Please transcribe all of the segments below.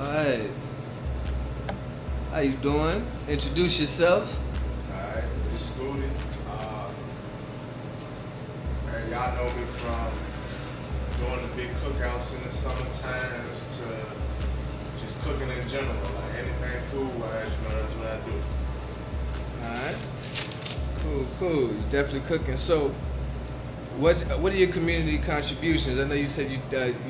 Alright. How you doing? Introduce yourself. Alright, this Scootie. And y'all know me from doing the big cookouts in the summertime to just cooking in general, like anything food-wise, that's what I do. Alright. Cool. You definitely cooking. So, what are your community contributions? I know you said you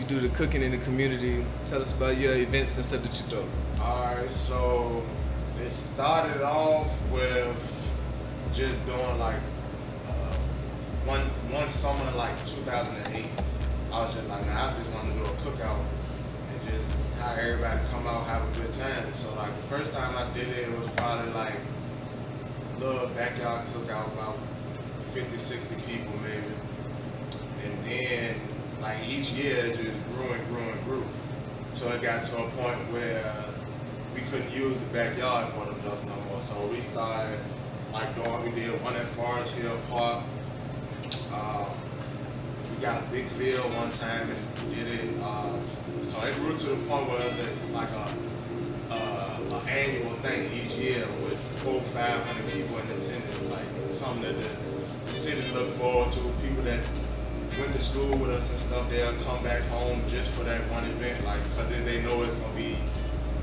do the cooking in the community. Tell us about your events and stuff that you throw. Alright, so it started off with just doing like one summer in like 2008. I was just like, man, I just want to do a cookout and just have everybody come out, have a good time. So like the first time I did it was probably like a little backyard cookout, about 50, 60 people maybe. And then like each year it just grew and grew. So it got to a point where we couldn't use the backyard for the ducks no more. So we started we did one at Forest Hill Park. We got a big field one time and did it. So it grew to the point where it's like an annual thing each year with 400-500 people in attendance. Like something that the city looked forward to. People that went to school with us and stuff, they'll come back home just for that one event, like, cause they know it's gonna be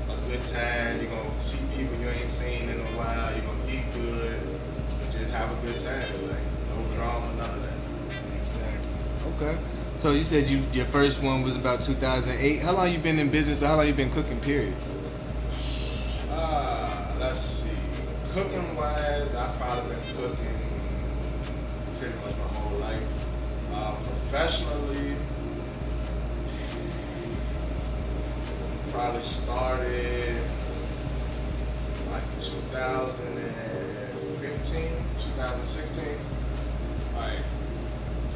a good time. You're gonna see people you ain't seen in a while. You're gonna eat good, and just have a good time. Like no drama, none of that. Exactly. Okay. So you said your first one was about 2008. How long you been in business, or how long you been cooking? Period. Let's see. Cooking wise, I've probably been cooking pretty much my whole life. Professionally, probably started like 2015, 2016. Like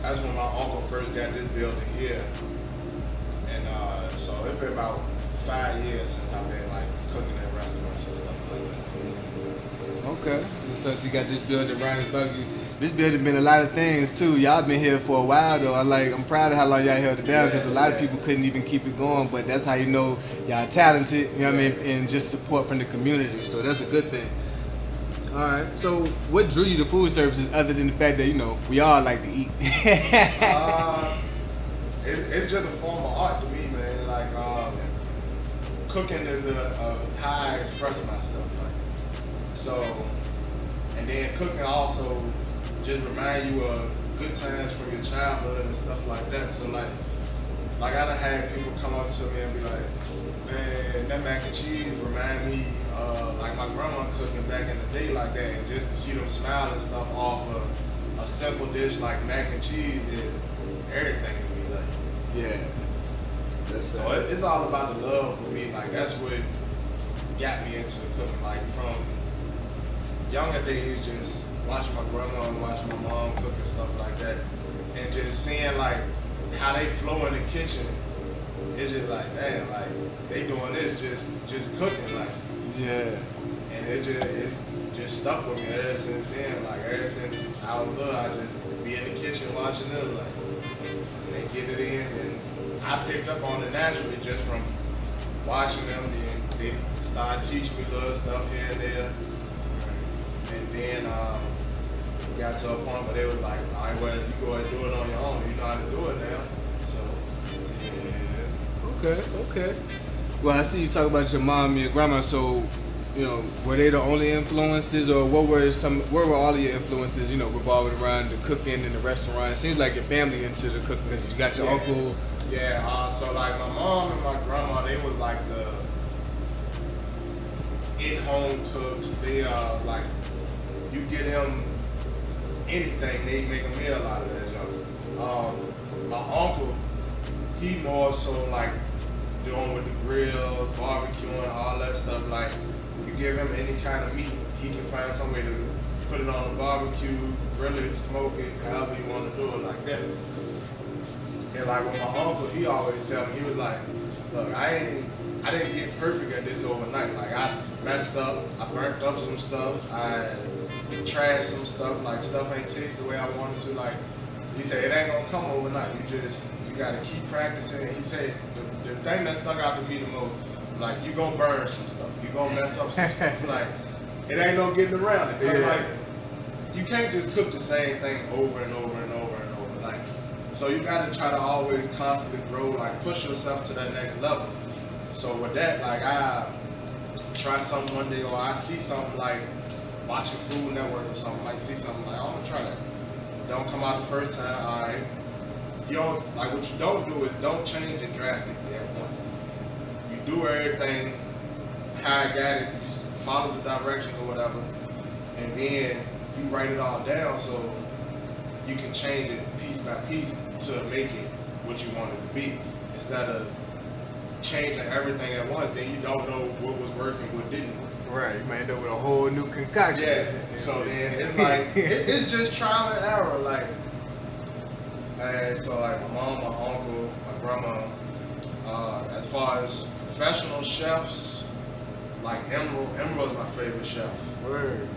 that's when my uncle first got this building here, and so it's been about 5 years since I've been like cooking in restaurants and stuff like that. Okay. Since you got this building right in front of you, this building been a lot of things too. Y'all been here for a while though. I'm proud of how long y'all held it down, because a lot of people couldn't even keep it going. But that's how you know y'all talented. You know what I mean? And just support from the community. So that's a good thing. All right. So what drew you to food services other than the fact that we all like to eat? It's just a form of art to me, man. Like cooking is how I express myself. So, and then cooking also just remind you of good times from your childhood and stuff like that. So like I done had people come up to me and be like, man, that mac and cheese remind me of like my grandma cooking back in the day like that. And just to see them smile and stuff off of a simple dish like mac and cheese is everything to me. Like, Yeah. So it's all about the love for me. Like that's what got me into the cooking. Like from younger days, just watching my grandma and watching my mom cook and stuff like that, and just seeing like how they flow in the kitchen. It's just like, damn, like they doing this just cooking, like. Yeah. And it just stuck with me ever since then. Like ever since I was little, I just be in the kitchen watching them, like, and they get it in, and I picked up on it naturally just from watching them. And they started teaching me little stuff here and there. And then got to a point where they was like, all right, well, you go ahead and do it on your own. You know how to do it now. So, yeah. Okay. Well, I see you talk about your mom and your grandma. So, were they the only influences, or where were all of your influences, revolving around the cooking and the restaurant? It seems like your family into the cooking, because you got your uncle. Yeah. So like my mom and my grandma, they was like the in-home cooks. They like, you get them anything, they make a meal out of that junk. My uncle, he more so like doing with the grill, barbecuing, all that stuff. Like you give him any kind of meat, he can find some way to put it on the barbecue, grill it, smoke it, however you want to do it, like that. And like with my uncle, he always tell me, he was like, look, I didn't get perfect at this overnight. Like I messed up, I burnt up some stuff, I trashed some stuff, like stuff ain't taste the way I wanted to. Like he said, it ain't gonna come overnight. You gotta keep practicing. And he said the thing that stuck out to me the most, like you gonna burn some stuff, you gonna mess up some stuff. Like it ain't no getting around it. Yeah. Like you can't just cook the same thing over and over and over and over. Like so you gotta try to always constantly grow, like push yourself to that next level. So with that, like I try something one day, or I see something like watching Food Network or something, like see something like I'm gonna try that. Don't come out the first time, all right. You don't, like what you don't do is don't change it drastically at once. You do everything how I got it, you just follow the directions or whatever, and then you write it all down so you can change it piece by piece to make it what you want it to be. Instead of changing everything at once, then you don't know what was working, what didn't work. Right, you might end up with a whole new concoction. Yeah, so then it's like, it's just trial and error, like, and so like my mom, my uncle, my grandma, as far as professional chefs, like Emerald's my favorite chef. Word.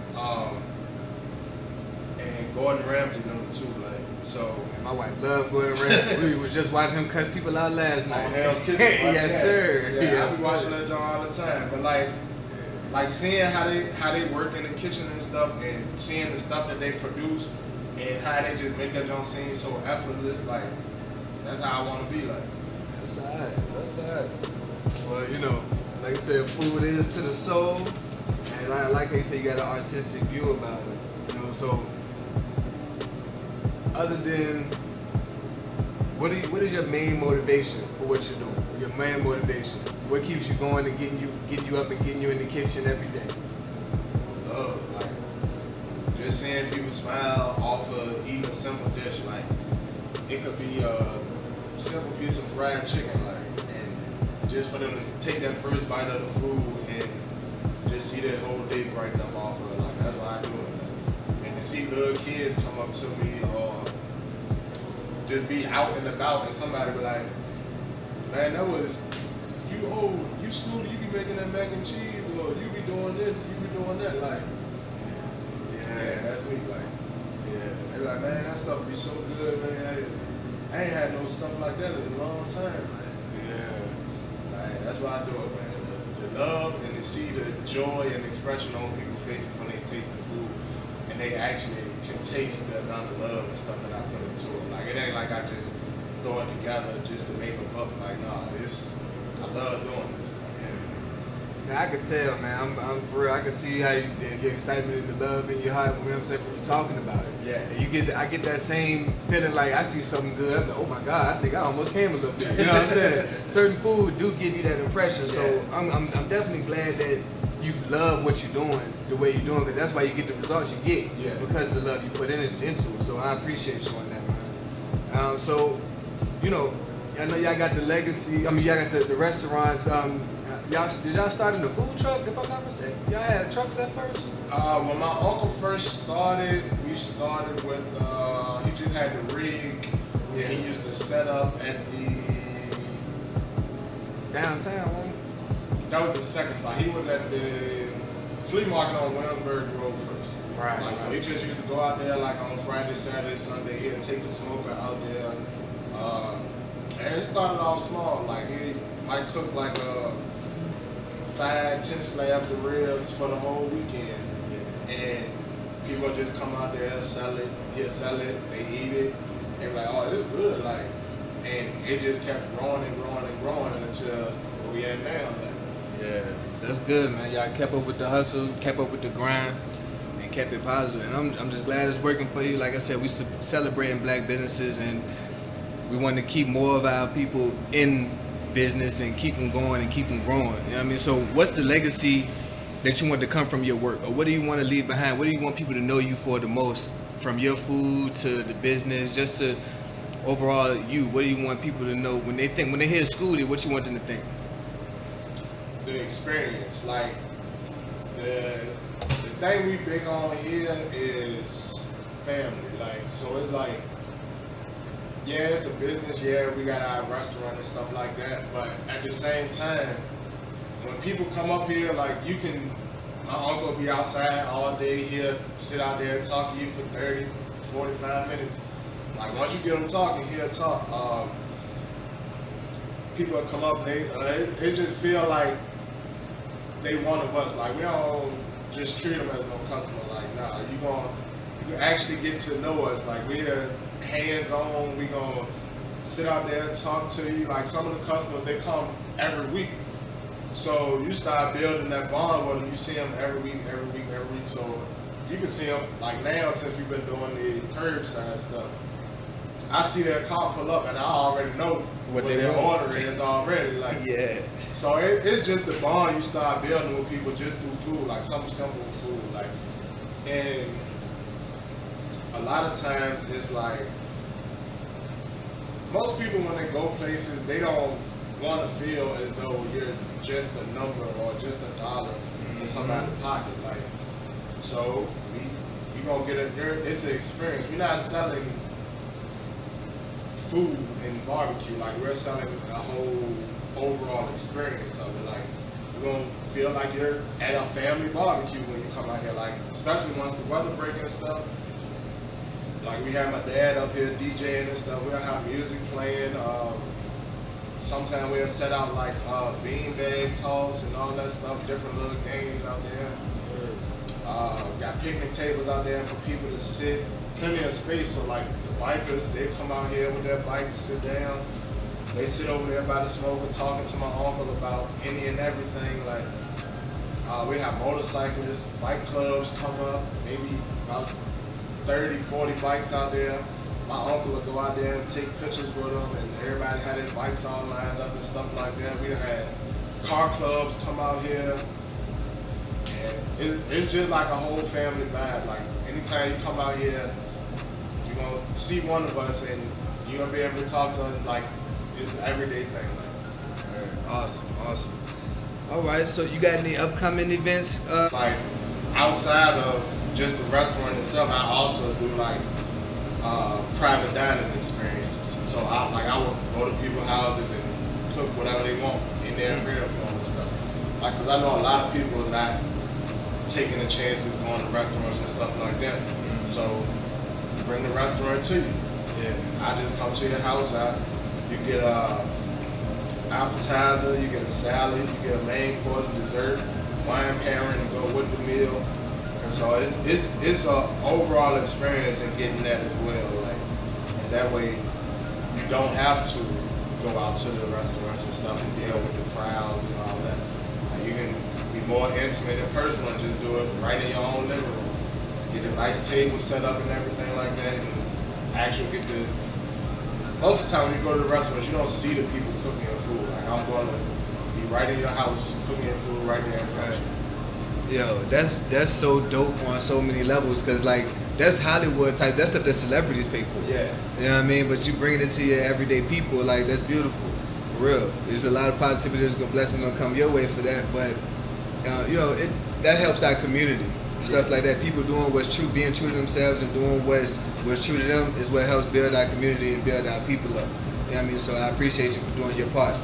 And Gordon Ramsay number 2, like, so. My wife loved Gordon Ramsay. We was just watching him cuss people out last night. Hell's Kitchen. Yes, sir. Yeah, Yes, I be watching that joint all the time, but like seeing how they work in the kitchen and stuff, and seeing the stuff that they produce, and how they just make that joint seem so effortless, like that's how I want to be. Like That's alright. That's alright. Well, you know, like I said, food is to the soul, and I like how you say you got an artistic view about it. You know, so other than what is your main motivation for what you're doing? Your main motivation. What keeps you going and getting you up and getting you in the kitchen every day? love, like just seeing people smile off of eating a simple dish. Like it could be a simple piece of fried chicken, like, and just for them to take that first bite of the food and just see their whole day brighten up off of it. Like that's why I do it. And to see little kids come up to me or just be out and about and somebody be like, man, that was you Scootie, you be making that mac and cheese, or you be doing this, you be doing that, like, yeah, that's me, like, yeah. They like, man, that stuff be so good, man. I ain't had no stuff like that in a long time, like, yeah. Like, that's why I do it, man. The love and to see the joy and expression on people's faces when they taste the food, and they actually can taste the amount of love and stuff that I put into it. Like, it ain't like I just throw it together just to make a buck. Like, nah, I love doing this. I could tell, man. I'm for real. I can see how your excitement and the love in your heart. You know what I'm saying? From you talking about it. Yeah. And I get that same feeling. Like I see something good. I'm like, oh my God, I think I almost came a little bit. You know what I'm saying? Certain food do give you that impression. So Yeah. I'm definitely glad that you love what you're doing the way you're doing, because that's why you get the results you get. Yeah. It's because of the love you put into it. So I appreciate you on that, man. So, you know, I know y'all got the legacy. I mean, y'all got the restaurants. Did y'all start in the food truck, if I'm not mistaken? Y'all had trucks at first? When my uncle first started, we started with, he just had the rig, Yeah. and he used to set up at the, Downtown, right? that was the second spot. He was at the flea market on Williamsburg Road first. Right. Like, so he just used to go out there like on Friday, Saturday, Sunday, he'd take the smoker out there. And it started off small, like he might cook like 5-10 slabs of ribs for the whole weekend. And people would just come out there, sell it, he'll sell it, they eat it, they be like, oh, this is good, like, and it just kept growing and growing and growing until where we at now. Like. Yeah, that's good, man. Y'all kept up with the hustle, kept up with the grind, and kept it positive. And I'm just glad it's working for you. Like I said, we celebrating black businesses, and we want to keep more of our people in business and keep them going and keep them growing. You know what I mean? So what's the legacy that you want to come from your work? Or what do you want to leave behind? What do you want people to know you for the most? From your food to the business, just to overall you, what do you want people to know when they hear Scootie, what you want them to think? The experience, like the thing we big on here is family. Like, so it's like, yeah, it's a business, yeah, we got our restaurant and stuff like that, but at the same time, when people come up here, like my uncle will be outside all day, he'll sit out there and talk to you for 30, 45 minutes. Like once you get him talking, he'll talk. people will come up and they just feel like they one of us. Like we don't just treat them as no customer. Like nah, you actually get to know us. Like we're hands on. We gonna sit out there and talk to you. Like some of the customers, they come every week. So you start building that bond with them. You see them every week. So you can see them like now since we've been doing the curbside stuff. I see their car pull up and I already know what their order is already. Like Yeah. So it's just the bond you start building with people just through food, like something simple with food. Like, and a lot of times it's like most people when they go places, they don't want to feel as though you're just a number or just a dollar in somebody's pocket. Like, so you gonna get it's an experience. We're not selling food and barbecue, like we're selling a whole overall experience of it. Like you're gonna feel like you're at a family barbecue when you come out here. Like especially once the weather breaks and stuff. Like we have my dad up here DJing and stuff. We'll have music playing. Sometimes we'll set out like beanbag toss and all that stuff, different little games out there. Got picnic tables out there for people to sit. Plenty of space, so like the bikers, they come out here with their bikes, sit down. They sit over there by the smoker talking to my uncle about any and everything. Like we have motorcyclists, bike clubs come up, maybe about 30, 40 bikes out there. My uncle will go out there and take pictures with them, and everybody had their bikes all lined up and stuff like that. We had car clubs come out here. And it's just like a whole family vibe. Like anytime you come out here, you're gonna see one of us and you're gonna be able to talk to us like it's an everyday thing. Like, Awesome. All right, so you got any upcoming events? like outside of just the restaurant itself, I also do like private dining experiences. So I will go to people's houses and cook whatever they want in their grill form and stuff. Like, cause I know a lot of people are not taking the chances going to restaurants and stuff like that. So bring the restaurant to you. Yeah. I just come to your house. You get a appetizer, you get a salad, you get a main course, dessert, wine pairing to go with the meal. And so it's a overall experience in getting that as well. Like, and that way you don't have to go out to the restaurants and stuff and deal with the crowds and all that. Like, you can be more intimate and personal and just do it right in your own living room. Get a nice table set up and everything like that, and actually get to. Most of the time when you go to the restaurants, you don't see the people cooking your food. Like I'm going to be right in your house cooking your food right there in front of you. Yo, that's so dope on so many levels, cause like that's Hollywood type. That's stuff that celebrities pay for. Yeah. You know what I mean? But you bringing it to your everyday people, like that's beautiful. For real. There's a lot of positivity. There's a blessing gonna come your way for that. But you know, that helps our community. Stuff like that. People doing what's true, being true to themselves, and doing what's true to them is what helps build our community and build our people up. You know what I mean? So I appreciate you for doing your part.